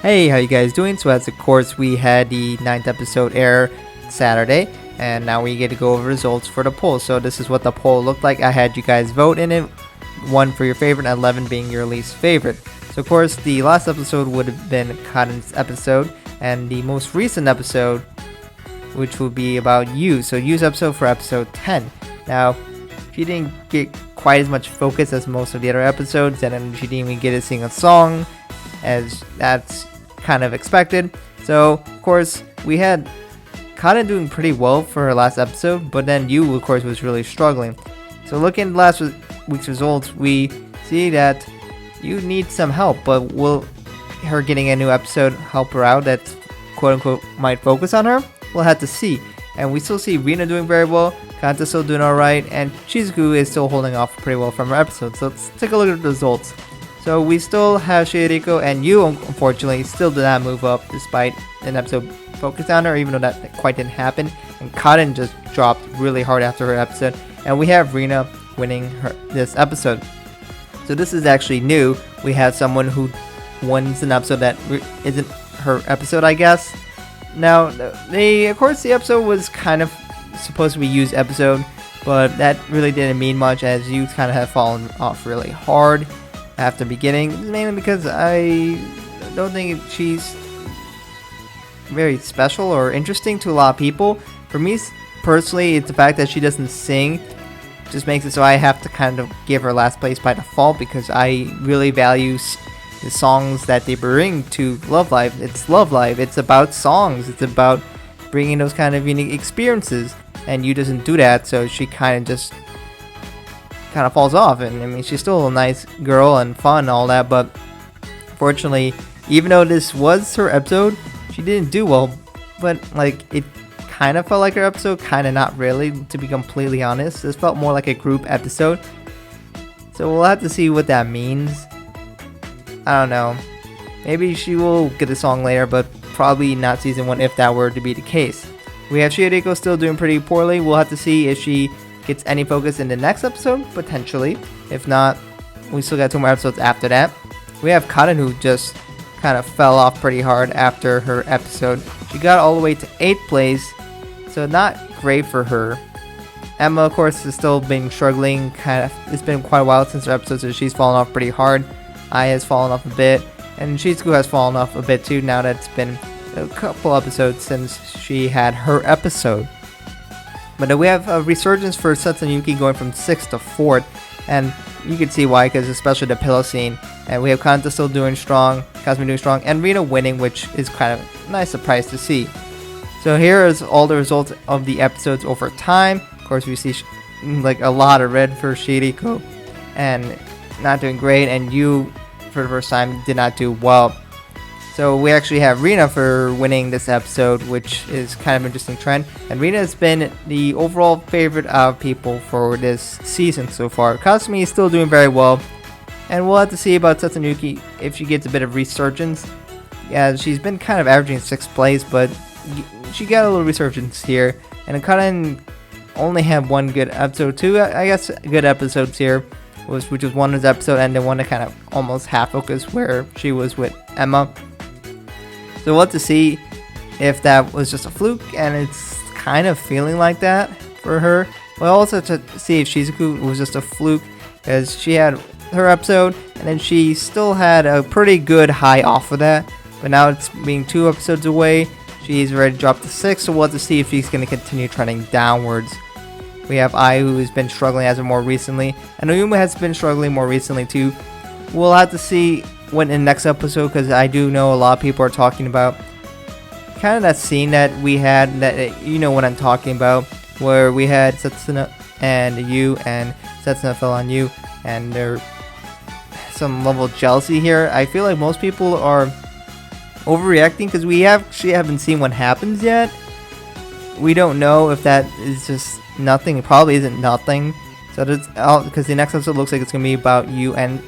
Hey, how you guys doing? So as of course we had the ninth episode air Saturday, and now we get to go over results for the poll. So this is what the poll looked like. I had you guys vote in it, 1 for your favorite, 11 being your least favorite. So of course the last episode would have been Cotton's episode, and the most recent episode, which will be about Yu. So Yu's episode for episode 10. Now, she didn't get quite as much focus as most of the other episodes, and then she didn't even get to sing a song, as that's kind of expected. So of course we had Kana doing pretty well for her last episode, but then Yu of course was really struggling. So looking at last week's results, we see that Yu needs some help, but will her getting a new episode help her out that quote unquote might focus on her? We'll have to see. And we still see Rina doing very well, Kanta still doing alright, and Shizuku is still holding off pretty well from her episodes. So let's take a look at the results. So we still have Shiriko, and Yu unfortunately still did not move up despite an episode focused on her, even though that quite didn't happen. And Cotton just dropped really hard after her episode. And we have Rina winning this episode. So this is actually new. We have someone who wins an episode that isn't her episode, I guess. Now, of course the episode was kind of supposed to be Yu's episode, but that really didn't mean much, as Yu kind of had fallen off really hard after beginning, mainly because I don't think she's very special or interesting to a lot of people. For me personally, it's the fact that she doesn't sing just makes it so I have to kind of give her last place by default, because I really value the songs that they bring to Love Live. It's Love Live, it's about songs, it's about bringing those kind of unique experiences, and Yu doesn't do that, so she kind of falls off. And I mean, she's still a nice girl and fun and all that, but fortunately, even though this was her episode, she didn't do well. But like, it kind of felt like her episode, kind of not really, to be completely honest. This felt more like a group episode, so we'll have to see what that means. I don't know, maybe she will get a song later, but probably not season 1 if that were to be the case. We have Shiriko still doing pretty poorly. We'll have to see if she gets any focus in the next episode, potentially. If not, we still got 2 more episodes after that. We have Cotton, who just kind of fell off pretty hard after her episode. She got all the way to 8th place, so not great for her. Emma, of course, is still been struggling. It's been quite a while since her episode, so she's fallen off pretty hard. Ai has fallen off a bit, and Shizuku has fallen off a bit too, now that it's been a couple episodes since she had her episode. But we have a resurgence for Satsunuki going from 6th to 4th, and you can see why, because especially the pillow scene. And we have Kanta still doing strong, Kazumi doing strong, and Rina winning, which is kind of a nice surprise to see. So here is all the results of the episodes over time. Of course, we see like a lot of red for Shiriko, and not doing great, and Yu for the first time did not do well. So we actually have Rina for winning this episode, which is kind of an interesting trend. And Rina has been the overall favorite of people for this season so far. Kazumi is still doing very well, and we'll have to see about Satsunuki if she gets a bit of resurgence. Yeah, she's been kind of averaging 6th place, but she got a little resurgence here. And Kaden only had one good episode, 2 I guess good episodes here, which was one of his episode, and then one that kind of almost half focused where she was with Emma. So we'll have to see if that was just a fluke, and it's kind of feeling like that for her. But also to see if Shizuku was just a fluke, because she had her episode, and then she still had a pretty good high off of that. But now it's being 2 episodes away, she's ready to drop to 6, so we'll have to see if she's going to continue trending downwards. We have Ai, who has been struggling as of more recently, and Oyuma has been struggling more recently too. We'll have to see when in the next episode, because I do know a lot of people are talking about kind of that scene that we had, that you know what I'm talking about, where we had Setsuna and Yu, and Setsuna fell on Yu, and there's some level of jealousy here. I feel like most people are overreacting, because we actually haven't seen what happens yet. We don't know if that is just nothing. It probably isn't nothing. So that's because the next episode looks like it's gonna be about Yu and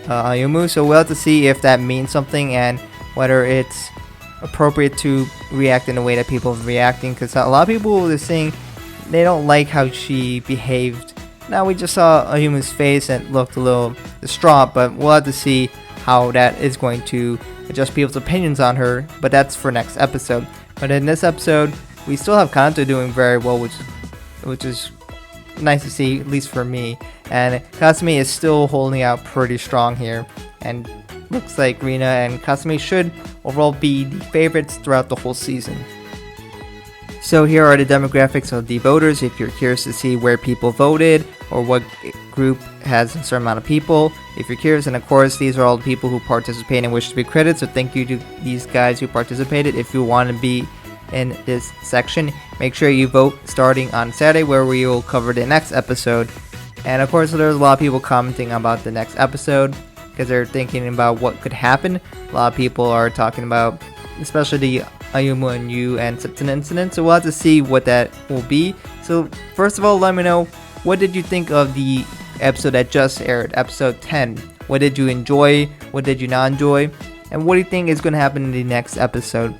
Ayumu. So we'll have to see if that means something, and whether it's appropriate to react in the way that people are reacting. Because a lot of people are saying they don't like how she behaved. Now we just saw Ayumu's face and it looked a little distraught, but we'll have to see how that is going to adjust people's opinions on her, but that's for next episode. But in this episode, we still have Kanto doing very well, which is nice to see, at least for me. And Kasumi is still holding out pretty strong here, and looks like Rina and Kasumi should overall be the favorites throughout the whole season. So here are the demographics of the voters if you're curious to see where people voted or what group has a certain amount of people. If you're curious, and of course these are all the people who participate and wish to be credited, so thank you to these guys who participated. If you want to be in this section, make sure you vote starting on Saturday, where we will cover the next episode. And of course there's a lot of people commenting about the next episode because they're thinking about what could happen. A lot of people are talking about especially the Ayumu and Yu and Septon incident, so we'll have to see what that will be. So first of all, let me know, what did you think of the episode that just aired, episode 10? What did you enjoy? What did you not enjoy? And what do you think is going to happen in the next episode?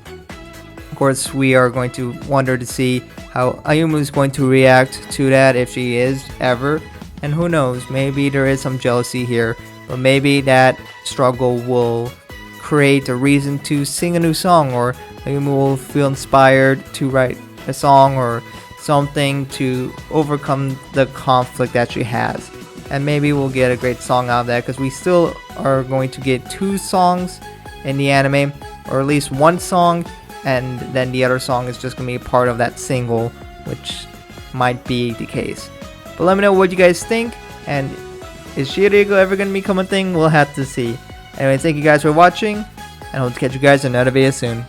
Of course, we are going to wonder to see how Ayumu is going to react to that, if she is ever. And who knows, maybe there is some jealousy here, but maybe that struggle will create a reason to sing a new song, or Ayumu will feel inspired to write a song or something to overcome the conflict that she has. And maybe we'll get a great song out of that, because we still are going to get 2 songs in the anime, or at least 1 song, and then the other song is just going to be a part of that single, which might be the case. But let me know what you guys think, and is Shiriko ever going to become a thing? We'll have to see. Anyway, thank you guys for watching, and I hope to catch you guys in another video soon.